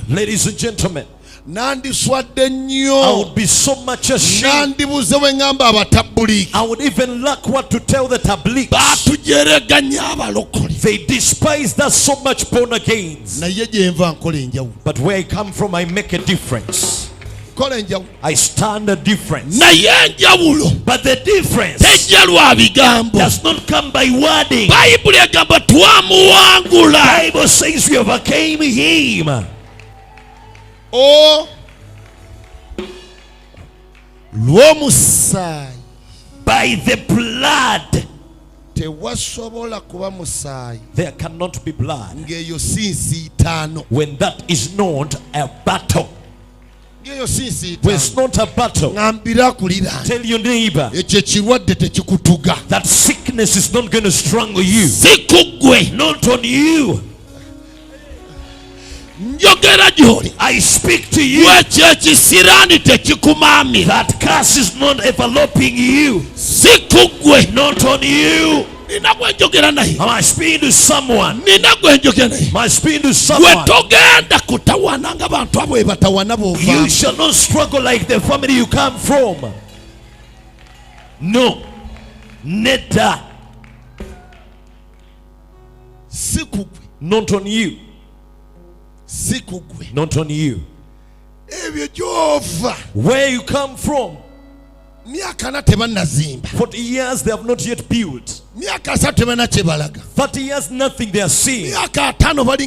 Ladies and gentlemen, I would be so much ashamed. I would even lack what to tell the tabliks. They despise us so much, born agains. But where I come from, I make a difference. I stand a difference. But the difference does not come by wording. The Bible says we overcame him. Oh, by the blood. There cannot be blood when that is not a battle. When it's not a battle, tell your neighbor that sickness is not going to strangle you. Not on you. I speak to you. That curse is not enveloping you. Not on you. Am I speaking to someone? Am I speaking to someone? You shall not struggle like the family you come from. No. Never. Not on you. Not on you. Where you come from, 40 years they have not yet built. 30 years nothing they are seeing. 50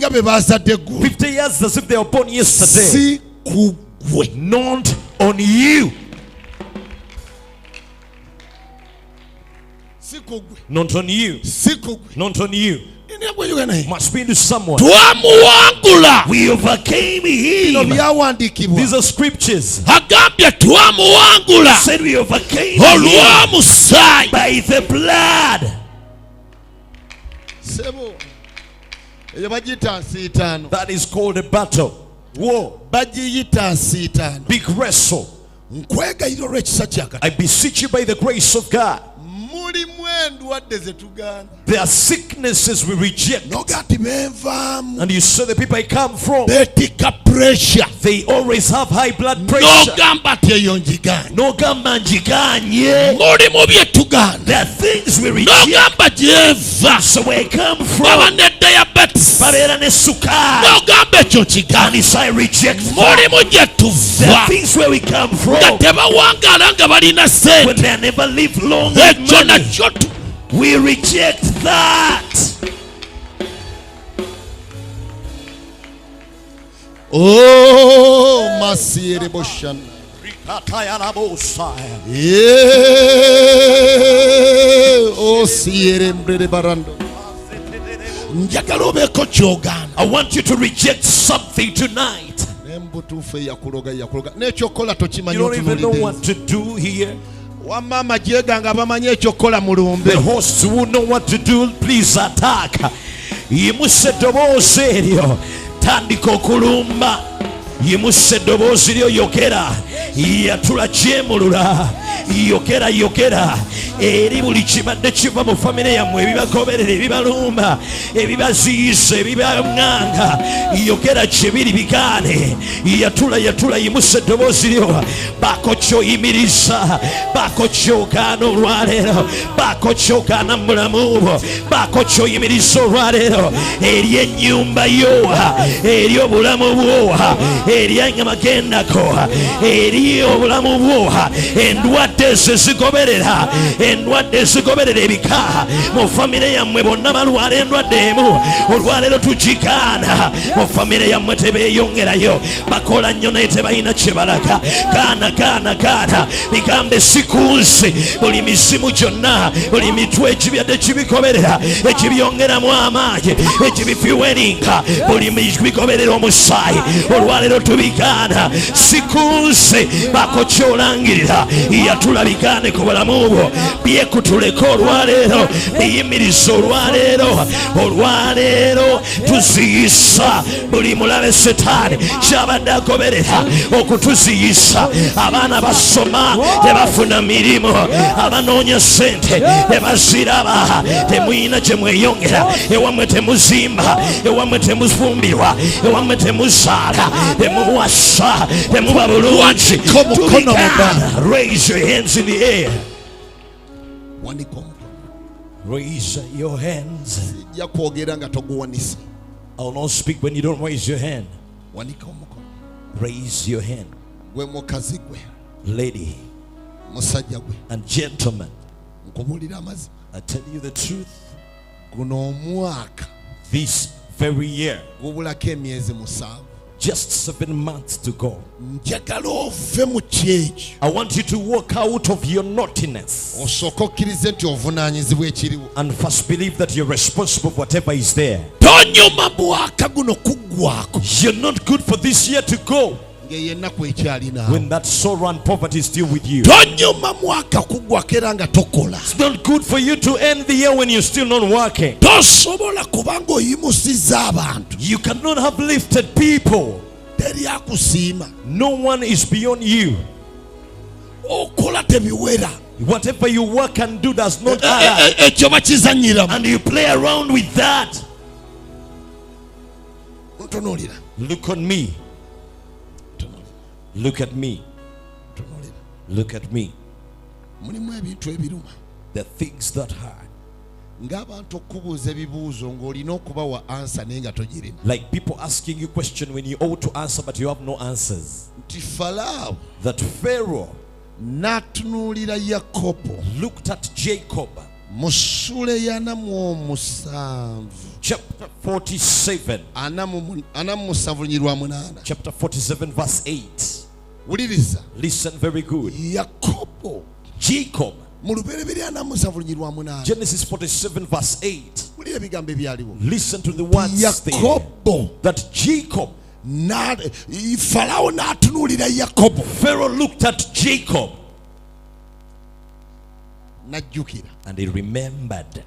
years as if they were born yesterday. Not on you. Not on you. Not on you. Must be to someone. We overcame him. These are scriptures. Said we overcame him by the blood. That is called a battle. War. Big wrestle. I beseech you by the grace of God. There are sicknesses we reject. And you saw the people I come from. They always have high blood pressure. No gambanjiganye. There are things we reject. So where I come from, and if I reject that, there are things where we come from, but they never live long with money. We reject that. Oh, Masiri Boshan. Oh, Sierra Barando. I want you to reject something tonight. You don't even know what to do here. The hosts who know what to do, please attack. Yimuse dobozi eryo tandika okulumba. Yimuse dobozi eryo yokera. Yatula kyemulula. Yokera eri buli kibadde kiva mu famire yammwe ebibagoberera ebibalumba ebibaziyiza ebibanganga. Yokera kibiri bikaane. Yatula yimuse eddoboozi lyo. Baako kyoyimiriza. Baako kyogaana olwaleero. Baako kyogaana mu bulamu bwo. Baako kyoyimiriza olwaleero eri ennyumba yo, eri obulamu bwo, eri amagendako, eri obulamu bwo. Endwadde zigoberera ebika mu famire yammwe bonna balwala endwadde emu. Olwaleero tugigaana. Mu famire yammwe tebeeyongerayo. Bakola nnyo naye tebalina kye balaga. Gaana bigambe sikunsi. Buli mizimu gyonna, buli mitwe ekibyadde kibikoberera, ekibyongeramu amaanyi, ekibifiweringa, buli bigoberera omusaayi. Olwaleero tubigaana. Sikunsi baako kyolangirira. tulabikane ku bulamu bwo byekutuleka olwaleero biyimiriza olwaleero tuziyisa buli mulabe Setaani kyabadde agoberera okutuziyisa. Abaana basoma tebafuna mirimu, abanoonya sente tebaziraba, temuyina gye mweyongera, ewamwe temuzimba, ewamwe temufumbirwa, ewamwe temuzaala, temuwasa, temuba bulungi. Raise your hands in the air. Raise your hands. I will not speak when you don't raise your hand. Raise your hand. Lady and gentlemen, I tell you the truth. This very year, just 7 months to go, I want you to walk out of your naughtiness and first believe that you're responsible for whatever is there. You're not good for this year to go when that sorrow and poverty is still with you. It's not good for you to end the year when you're still not working. You cannot have lifted people. No one is beyond you. Whatever you work and do does not add up, and you play around with that. Look on me. Look at me. Look at me. The things that hurt. Like people asking you questions when you ought to answer but you have no answers. That Pharaoh looked at Jacob. Chapter 47. Chapter 47 verse 8. Listen very good. Jacob. Genesis 47 verse 8. Listen to the words there. That Jacob. Pharaoh looked at Jacob and he remembered.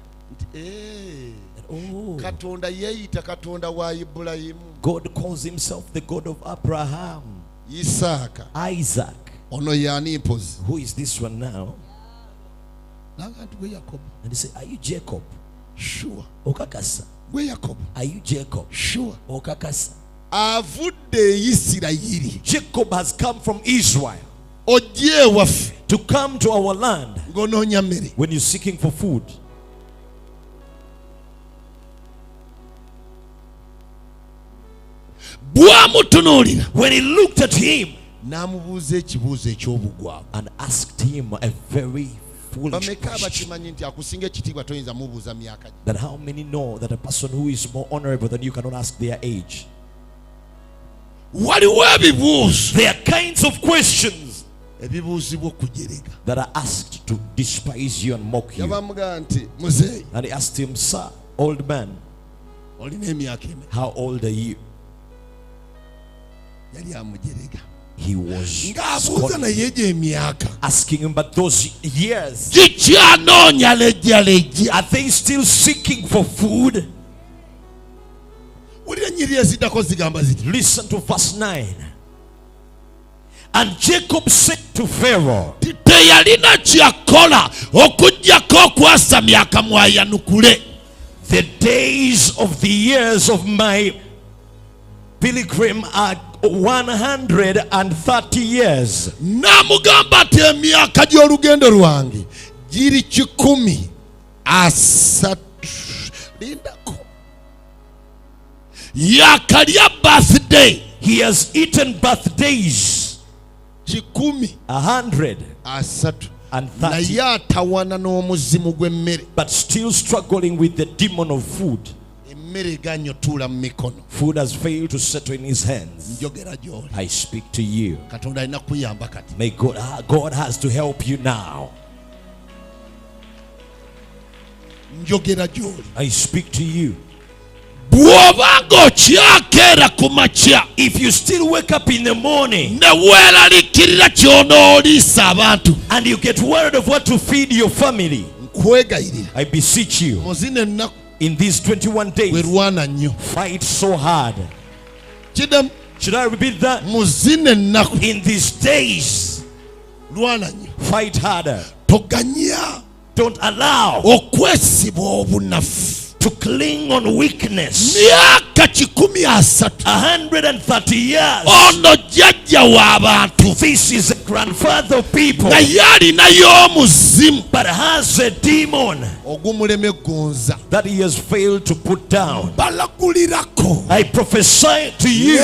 God calls himself the God of Abraham, Isaac. Who is this one now? And he said, are you Jacob? Sure. Okakasa. Where Jacob? Are you Jacob? Sure. Okakasa. Jacob has come from Israel to come to our land when you're seeking for food. When he looked at him and asked him a very foolish question, that how many know that a person who is more honorable than you cannot ask their age? There are kinds of questions that are asked to despise you and mock you. And he asked him, sir, old man, how old are you? He was asking him, but those years, are they still seeking for food? Listen to verse 9. And Jacob said to Pharaoh, the days of the years of my pilgrim are 130 years. Namugamba te emyaka gy'olugendo lwange giri 13. Lindako. Yakalya birthday. He has eaten birthdays. 130. But still struggling with the demon of food. Food has failed to settle in his hands. I speak to you. May God has to help you now. I speak to you. If you still wake up in the morning and you get worried of what to feed your family, I beseech you, in these 21 days, fight so hard. Should I repeat that? In these days, fight harder. Don't allow to cling on weakness. 130 years. This is a grandfather of people, but has a demon that he has failed to put down. I prophesy to you,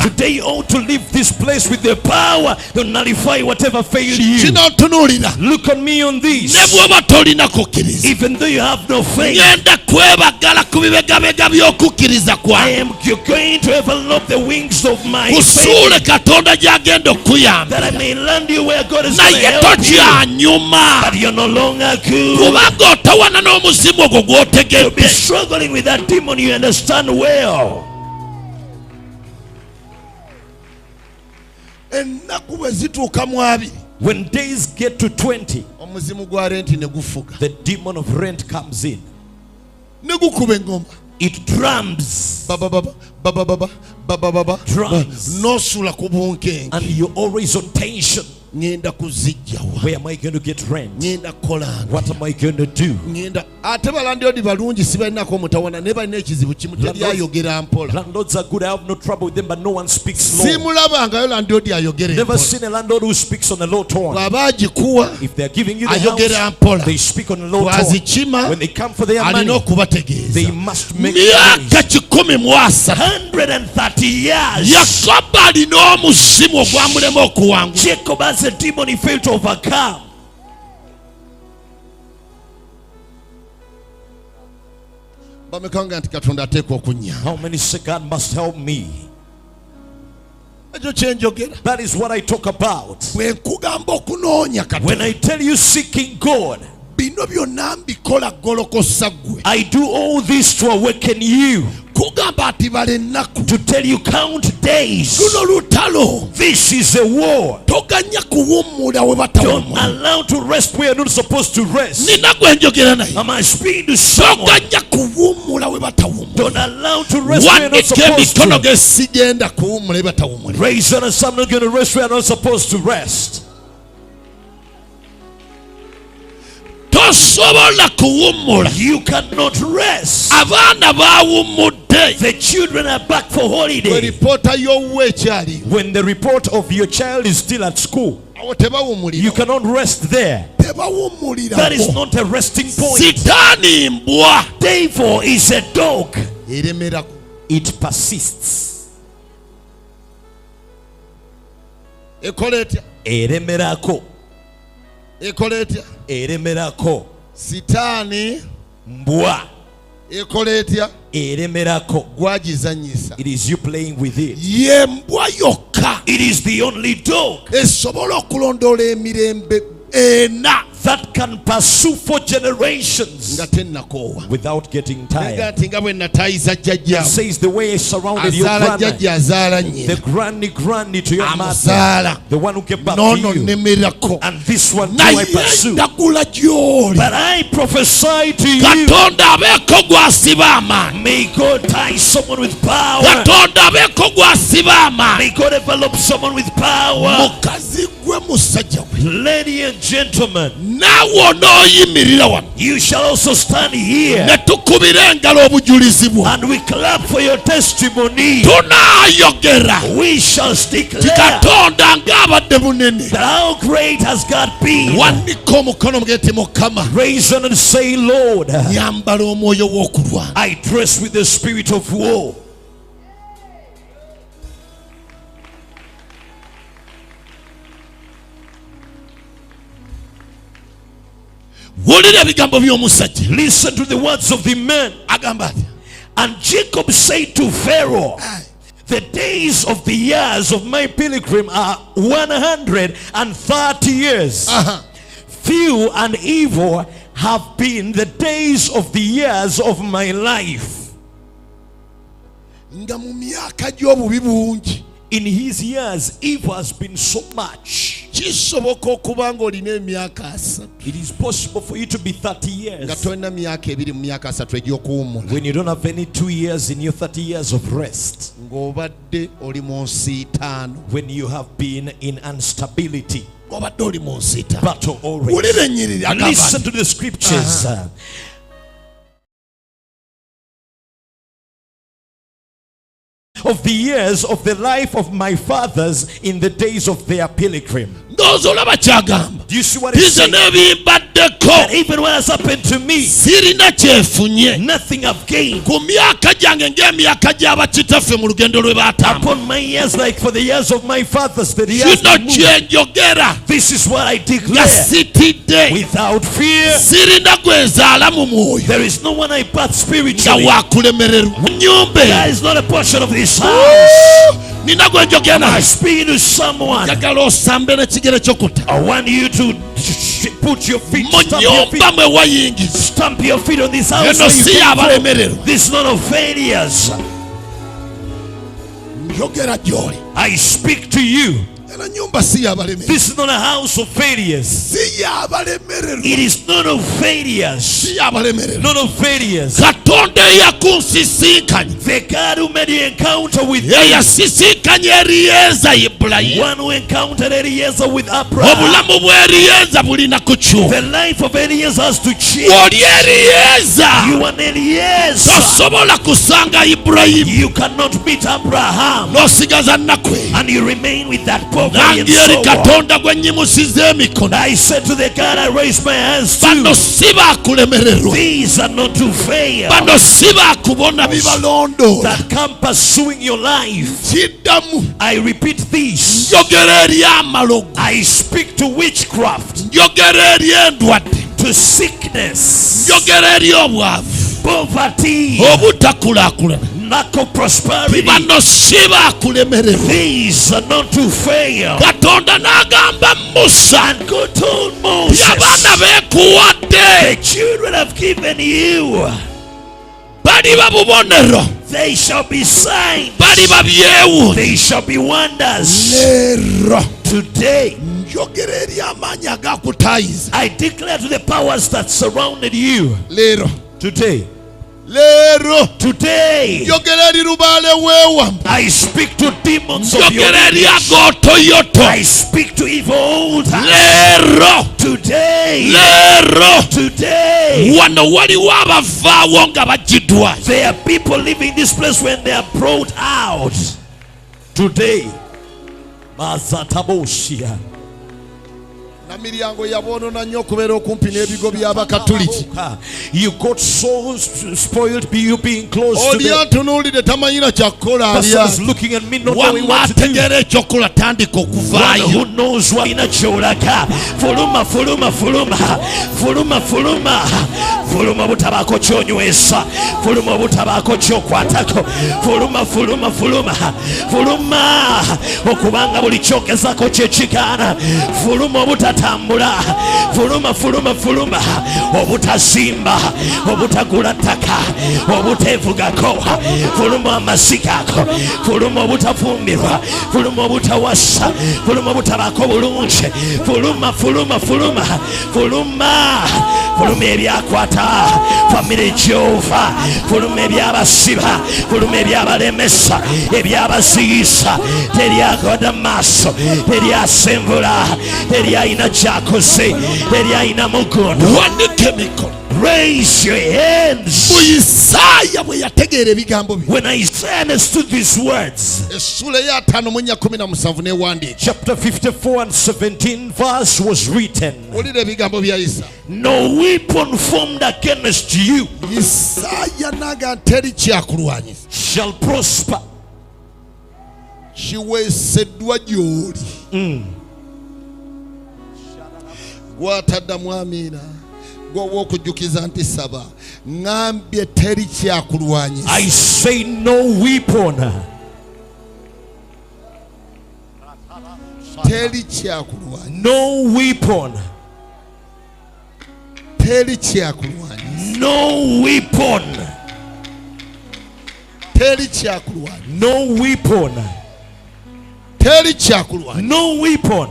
today you ought to leave this place with the power to nullify whatever failed you. Look on me on this. Even though you have no faith, I am going to envelop the wings of my faith, that I may land you where God is going to help you. But you're no longer good. You'll be struggling with that demon, you understand well. When days get to 20, the demon of rent comes in. It drums. And you're always on tension. Where am I going to get rent? What am I going to do? Landlords are good. I have no trouble with them, but no one speaks low. Never seen a landlord who speaks on a low tone. If they're giving you the house, they speak on a low tone. When they come for their money, they must make noise. 130 years. Jacob has a demon he failed to overcome. How many say God must help me? That is what I talk about. When I tell you seeking God, I do all this to awaken you, to tell you count days. This is a war. Don't allow to rest where you're not supposed to rest. Am I speaking to someone? Don't allow to rest where you're not supposed to. Raise on us, I'm not going to rest where I'm not supposed to rest. You cannot rest. The children are back for holiday. When the report of your child is still at school, you cannot rest there. That is not a resting point. Devil is a dog. It persists. Eremerako. Sitani mbwa ekoletia eremerako. Gwagizanyisa. It is you playing with it. Ye mbwa yokka. It is the only dog esobola okulondola emirembe ena that can pursue for generations without getting tired. It says the way I surrounded your granny, the granny to your mother, the one who gave back to you, and this one too I pursue. But I prophesy to you, may God tie someone with power. May God develop someone with power. Ladies and gentlemen, you shall also stand here and we clap for your testimony. We shall declare that how great has God been. Raise on and say, Lord, I dress with the spirit of war. Listen to the words of the man. And Jacob said to Pharaoh, the days of the years of my pilgrim are 130 years. Few and evil have been the days of the years of my life. Nga mu myaka gy'obubi bungi. In his years, evil has been so much. Kisoboka okuba ng'olina emyaka 3. It is possible for you to be 30 nga years tolina myaka 2 mu myaka 3 egy'okuwummula. when you don't have any 2 years in your 30 years of rest. Ng'obadde oli mu nsiitaano. When you have been in instability, Ng'obadde oli mu nsiitaano. battle always. Wulira ennyiriri agamba Listen nti, to the scriptures. Of the years of the life of my fathers in the days of their pilgrim. ndowooza olaba kyagamba. Do you see what it's Bize saying? n'ebimbaddeko. And even what has happened to me, sirina kyefunye. nothing I've gained. Ku myaka gyange ng'emyaka gy'abakitaffe mu lugendo lwe baatambula. Upon my years, like for the years of my fathers, the years Kino they moved. kyenjogera. This is what I Nga declare. sitidde. Without fear, Sirina gwe nzaala mu mwoyo. there is no one I birth Nga spiritually. waakulemererwa. Mu nnyumba That is not a portion of this house. nina gwe njogera. I speak to someone. njagala osambe n'ekigere ky'okutta. I want you to put your feet, mu stamp your feet, nnyumba mwe wayingiza. stamp your feet on this house. eno where you si came from. y'abalemererwa. This is not of failures. njogera gy'oli. I speak to you. eno nnyumba si y'abalemererwa. This is not a house of failures. si y'abalemererwa. It is not of failures. si y'abalemererwa. Not of failures. katonda eyakunsisinkanye. The God who made the encounter with ye you, yasisinkanye eriyeza ibulayimu. one who encountered Eliezer with Abraham. obulamu bwa eriyeza bulina kukyuka. The life of Eliezer has to change. oli eriyeza. You are Eliezer. tosobola kusanga ibulayimu. You cannot meet Abraham n'osigaza nnakwe. and you remain with that poverty and nange eri sorrow. katonda gwe nnyimusiza emikono. I said to the God I raised my hands bano to, si baakulemererwa. these are not to fail. bano si baakubona bibalondoola. That come pursuing your life. kiddamu. I repeat this. njogera eri amalogo. I speak to witchcraft, njogera eri endwadde. to sickness, njogera eri obwavu. poverty, obutakulaakulana. lack of prosperity. bano si baakulemererwa. These are not to fail. katonda n'agamba musa. And God told Moses, abaana beekuwadde. the children have given you, baliba bubonero. they shall be signs, baliba byewuunyo. they shall be wonders. leero. Today, njogera eri amaanyi agakutaayiza. I declare to the powers that surrounded you, leero. today, leero. today, njogera eri lubaale weewamba. I speak to demons of your njogera eri lineage. agootoyoto. I speak to evil altars. leero. Today, leero. today, wano waliwo abavaawo nga bagiddwa. there are people living this place when they are brought out. Today, Mazataboshia. namiryango yaboonona nnyo okubeera okumpi n'ebigo by'abakatuliki. You got so spoiled by you being close to oli the antunuulidde tamanyina kyakukola person alya. is looking at me not knowing wamma what to do. ategeera ekyokola tandika One okuvaayo. who knows what ina kyolaga. Fuluma, fuluma, fuluma, fuluma, fuluma, fuluma butabaako kyonywesa, fuluma butabaako kyokwatako, fuluma, fuluma, fuluma, fuluma okubanga buli kyogezako kyekigaana, fuluma obutatambula, fuluma, fuluma, fuluma obutazimba, obutagula ttaka, obuteevugako, fuluma amasigako, fuluma obutafumbirwa, fuluma obutawasa, fuluma obutabaako bulungi, fuluma, fuluma, fuluma, fuluma, fuluma ebyakwata famire gy'ova, fuluma ebyabasiba, fuluma ebyabalemesa, ebyabaziyiza, teryagoda maaso, teryasenvula, teryalina kyakoze, teryalina mugono. wanike emikono. Raise your hands. mu isaaya bwe yategeera ebigambo bye. When Isaiah understood these words, essula eya 5:17 newandiika. chapter 54 and 17 verse was written, olira ebigambo bya isa. no weapon formed against you isaaya naga teri kyakulwanyisa. shall prosper. kiweeseddwa gy'oli. gwataddamu amiina gwoba okujjukiza nti saba. ŋŋambye teri kyakulwanyisa. I say no weapon. teri kyakulwanyisa. No weapon. teri kyakulwanyisa. No weapon. Teri kyakulwanyisa. No weapon. Teri kyakulwanyisa. No weapon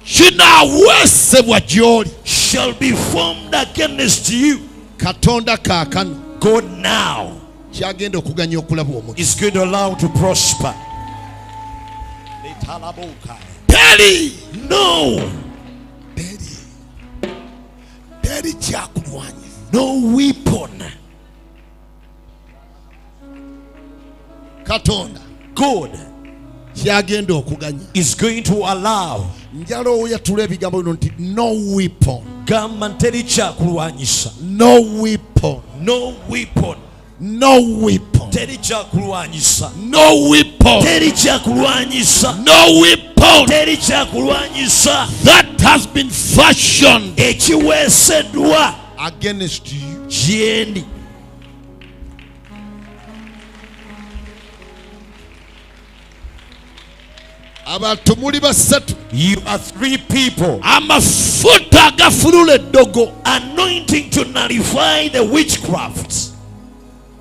kinaaweesebwa gy'oli. shall be formed against you. Katonda kaakano God now kyagenda okuganya okulaba omukisa. is going to allow to prosper. Teri. No. Teri kyakulwanyisa. No weapon. Katonda God kyagenda okuganya. is going to allow. Njala oyatula ebigambo bino nti no weapon. Gamba teri kyakulwanyisa. No weapon. No weapon. No weapon. Teri kyakulwanyisa. No weapon. Teri kyakulwanyisa. No weapon. Teri kyakulwanyisa. That has been fashioned ekiweeseddwa against you. gyendi. Abantu muli basatu. You are 3 people. Amafuta agafulula eddogo. Anointing to nullify the witchcraft.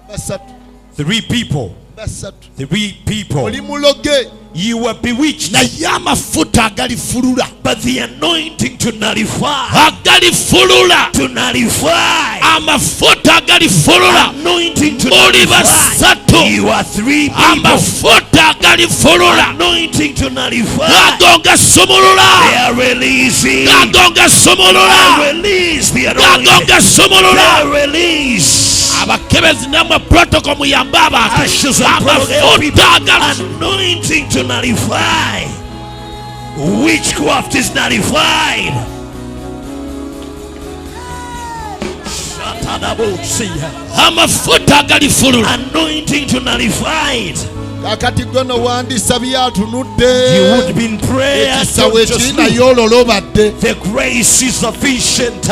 Basatu. 3 people. Basatu. 3 people. Oli muloge. You were bewitched. Naye amafuta agalifulula. But the anointing to nullify. Agalifulula. To nullify. Amafuta agalifulula. Anointing to Muli nullify. basatu. You are 3 people. Amafuta agalifulula. Anointing to nullify. Gagonga sumulula. They are releasing. Gagonga sumulula. They release the anointing. Gagonga sumulula. They release. Abakebezi namwe protocol muyambe abantu. Ashes and Amafuta agalifulula. anointing to nullify. Witchcraft is nullified. Amafuta agalifulula. Anointing to nullify it. Kakati gono wandisa byatunudde. You would be in prayer. Ekisawe kirina y'ololo badde. The grace is sufficient.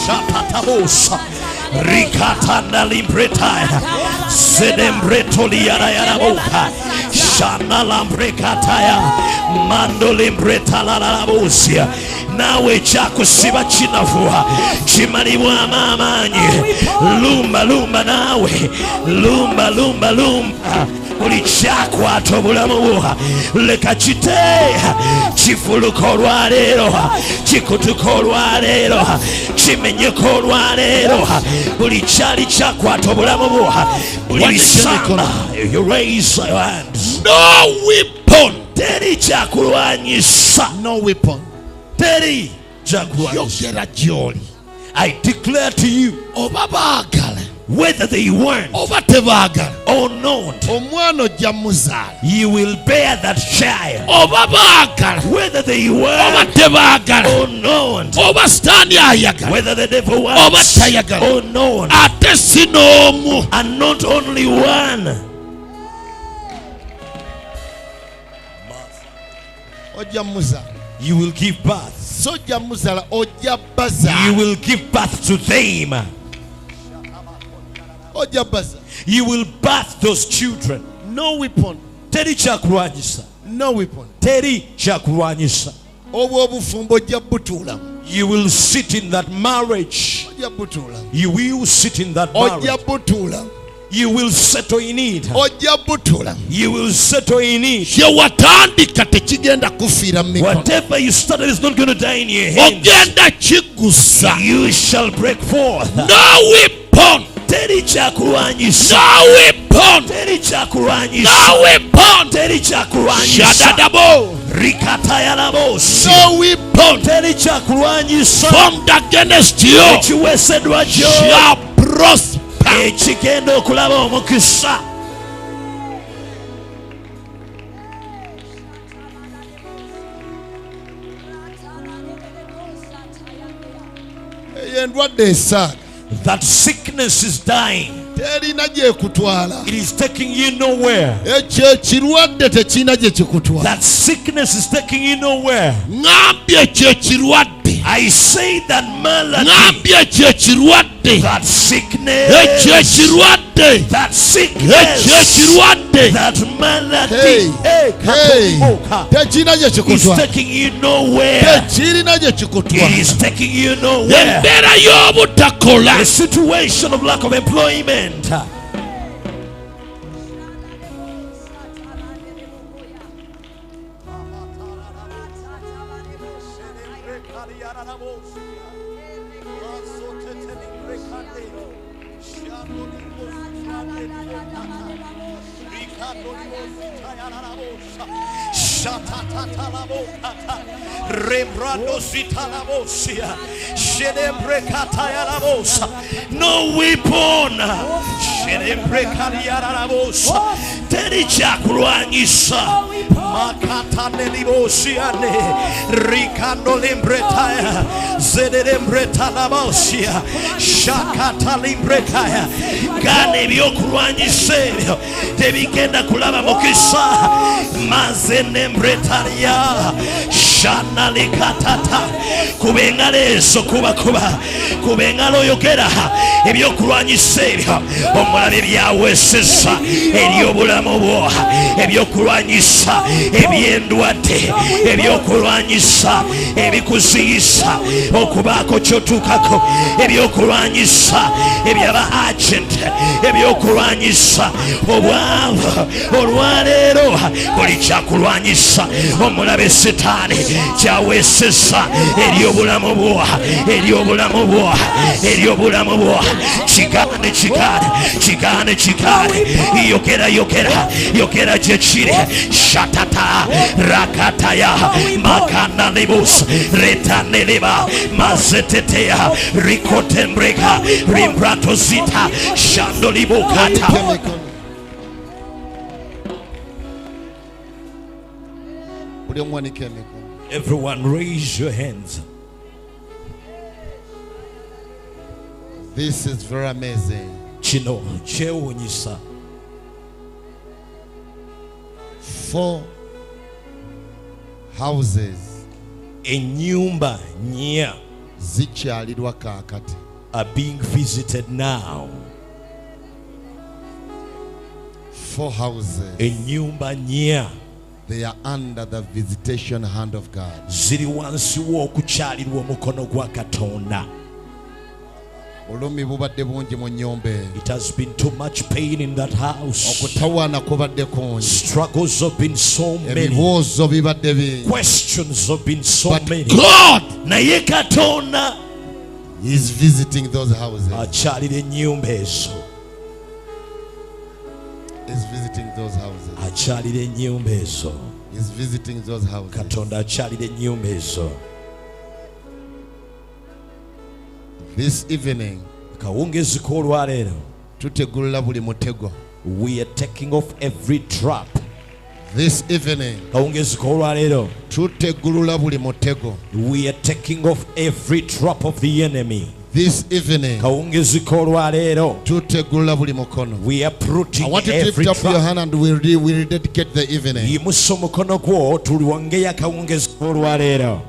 Shatatabosa. Rikatanda limbretaya. Sedembreto liara yara boka. Shana lambrekataya. Mando limbreta la la bosia. Nawe chakusiba chinavuha. Chimalibwa amamanyi. Lumba lumba nawe. Lumba lumba lumba. Buli kyakwata obulamu bwo leka kiteeya kifuluka olwaleero kikutuka olwaleero kimenyeka olwaleero buli kyali kyakwata obulamu bwo buli bisamba. You raise your hands. No weapon. Teri kyakulwanyisa. No weapon. Teri kyakulwanyisa. Yogera gy'oli. I declare to you, oba baagala whether they weren't oba tebaagala or not, omwana ojja muzaala. you will bear that child. Oba baagala Whether they oba were tebaagala or not, oba sitaani ayagala whether the devil oba was tayagala or not, ate si n'omu. and not only one. Ojja muzaala. You will give birth. So ojja muzaala ojja You bazaala. will give birth to them. Ojja bazaala. You will birth those children. No weapon. Teri kyakulwanyisa. No weapon. Teri kyakulwanyisa. Obwo obufumbo ojja butuulamu. You will sit in that marriage. Ojja butuulamu. You will sit in that Ojja marriage. butuulamu. You will settle in it. Ojja butuulamu. You will settle in it. Kye watandika tekigenda kufiira mu mikono. Whatever you started is not going to die in your hands. Ogenda kigusa. You shall break forth. No weapon. Teri kyakulwanyisa. No weapon. Teri kyakulwanyisa. No weapon. Teri kyakulwanyisa. Shadadabo. Rikatayalabosi. No weapon. Teri kyakulwanyisa. Formed against you Ekiweeseddwa gyo shall prosper. ekigenda okulaba omukisa. Eyo endwadde esaaga. That sickness is dying. Terina gyekutwala. It is taking you nowhere. Ekyo ekirwadde tekirina gye kikutwala. That sickness is taking you nowhere. Ngambye ekyo ekirwadde. I say that malady, Ngambye ekyo ekirwadde. that sickness, Ekyo ekirwadde. ekirwadde that sickness, ekirwadde that malady, tekirina gye is kikutwala taking you nowhere. tekirina gye It kikutwala is taking you nowhere. embeera y'obutakola A situation of lack of employment. No weapon teri kyakulwanyisa makata nelibosiane rikando limbretaya zederembreta labosia shakata limbrekaya gana ebyokulwanyisa ebyo tebigenda kulaba mukisa mazenembretalia shana likatata kubengalo eso kubengalo oyogera ebyokulwanyisa ebyo omulabe byawesesa eryobulamu bwo ebyokulwanyisa ebyendwadde ebyokulwanyisa ebikuziyisa okubaako kyotuukako ebyokulwanyisa ebyaba agent ebyokulwanyisa obwavu olwaleero buli kyakulwanyisa omulabe setaani kyawesesa eryobulamu bwo kigane yogera gyekiri shatata rakataya makana libus retaneleba mazeteteya rikotembreka rimbratozita shandolibukata. Everyone raise your hands. This is very amazing. Kino kyewuunyisa. 4 houses Ennyumba nnya zikyalirwa kaakati are being visited now. 4 houses Ennyumba nnya they are under the visitation hand of God. ziri wansi w'okukyalirwa omukono gwa Katonda. Olumi bubadde bungi mu nnyumba. It has been too much pain in that house. Okutawaana kubadde kungi. Struggles have been so many. Ebibuuzo bibadde bingi. Questions have been so many. God naye Katonda is visiting those houses. akyalira ennyumba ezo. Is visiting those houses. akyalira ennyumba ezo. Is visiting those houses. Katonda akyalira ennyumba ezo. This evening kawungezi k'olwaleero tutegulula buli mutego. we are taking off every trap. This evening kawungezi k'olwaleero tutegulula buli mutego. we are taking off every trap of the enemy. This evening kawungezi k'olwaleero tutegulula buli mukono. we are prooting I want you to every lift up your trap. hand and we rededicate the evening. yimusa omukono gwo tuliwongeyo akawungezi k'olwaleero.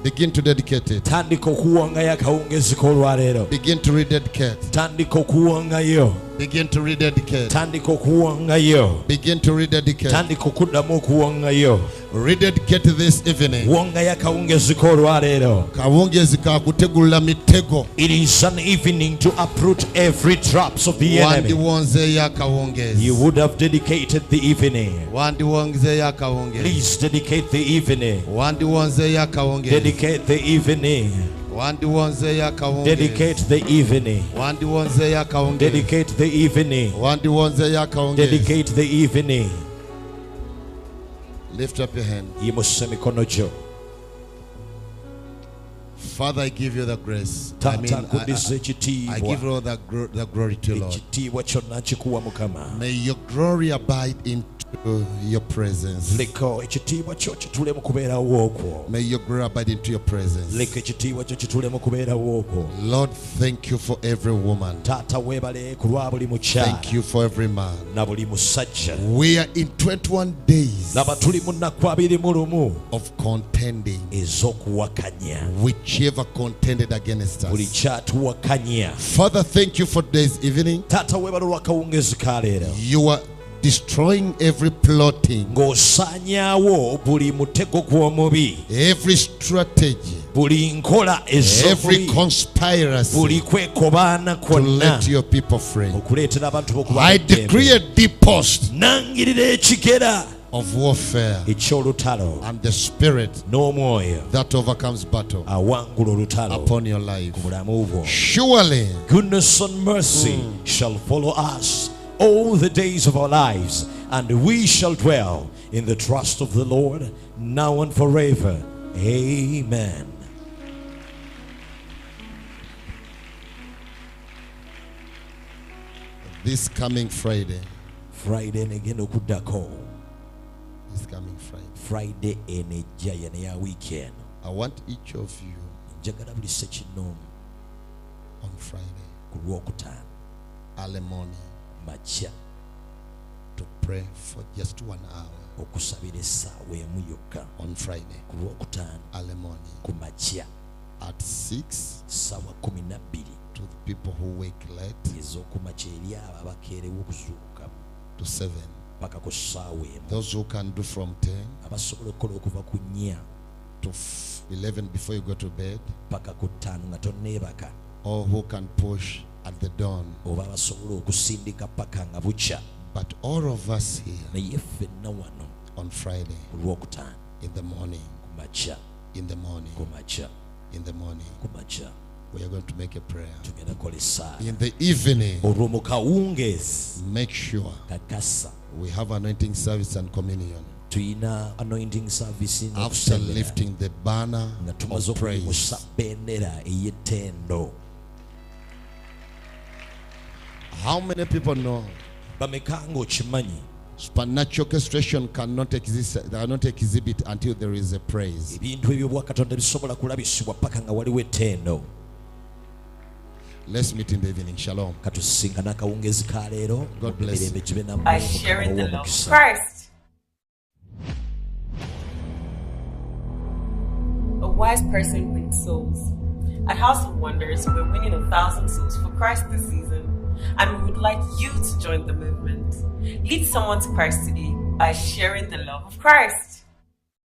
Begin to dedicate it. tandika okuwongayo akawungezi k'olwaleero. Begin to rededicate. tandika okuwongayo. Begin to rededicate. tandika okuwongayo. Begin to rededicate. tandika okuddamu okuwongayo. Rededicate this evening. wongayo akawungezi k'olwaleero. Kawungezi ka kutegulula mitego. It is an evening to uproot every traps of the enemy. Wandiwonzeeyo akawungezi. You would have dedicated the evening. Wandiwonzeeyo akawungezi. Please dedicate the evening. Wandiwonzeeyo akawungezi. Dedicate the evening. Wandiwonzeeyo akawungezi. Dedicate the evening. Wandiwonzeeyo akawungezi. Dedicate the evening. Wandiwonzeeyo akawungezi. Dedicate the evening. Lift up your hand. yimusa emikono gyo. Father, I give you the grace. Taata nkuddiza I ekitiibwa. give all the glory to you, Lord. ekitiibwa kyonna nkikuwa Mukama. May your glory abide in your presence. leka ekitiibwa kyo kitule mu kubeerawo okwo. May your glory abide into your presence. leka ekitiibwa kyo kitule mu kubeerawo okwo. Lord, thank you for every woman. taata weebale ku lwa buli mukyala Thank you for every man. na buli musajja. We are in 21 days laba tuli mu nnaku 21 of contending. ez'okuwakanya. Whichever contended against buli us. kyatuwakanya. Father, thank you for today's evening. taata weebale olw'akawungeezi ka leero. You are destroying every plotting, ng'osaanyaawo buli mutego gw'omubi, every strategy, buli nkola every ez'obubi, conspiracy buli kwekobaana to kwonna let your people free. okuleetera abantu b'okuba I mu ddembe. decree a deep post nangirira ekigera of warfare eky'olutalo and the spirit n'omwoyo that overcomes battle awangula olutalo upon your life. ku bulamu bwo. Surely Goodness and mercy shall follow us all the days of our lives, and we shall dwell in the trust of the Lord now and forever. Amen. this coming Friday, Friday negenda okuddako. this coming Friday, Friday enejja yene ya weekend. I want each of you Njagala buli ssekinnoomu on Friday, ku lwokutaano early morning, makya to pray for just 1 hour okusabira essaawa emu yokka on Friday, ku lwokutaano early morning, ku makya at 6 ssaawa 12 to the people who wake late, ez'okumakya eri abo abakeerewo okuzuukuka to 7. paka ku ssaawa emu. Those who can do from 10 abasobola okukola okuva ku 4 to 11 before you go to bed, paka ku 5 nga tonneebaka, or who can push at the dawn. oba abasobola okusindika paka nga bukya. But all of us here naye ffenna wano on Friday, ku lwokutaano in the morning, ku makya in the morning, ku makya in the morning, ku makya we are going to make a prayer. tugenda kukola essaala. In the evening, olwo mu kawungeezi make sure kakasa we have anointing service and communion. tuyina anointing service After n'okusabira lifting the banner nga tumaze of okuyimusa praise, bendera ey'ettendo. how many people know bameka ng'okimanyi supernatural orchestration cannot exhibit until there is a praise? ebintu ebyo bwakatonda bisobola kulabisibwa paka nga waliwo ettendo. Let's meet in the evening. Shalom. katusisinkana akawungeezi ka leero. God bless you. Emirembe gibe nammwe, By Mukama sharing the love of w'omukisa. Christ. A wise person wins souls. At House of Wonders, we're winning 1,000 souls for Christ this season, and we would like you to join the movement. Lead someone to Christ today by sharing the love of Christ.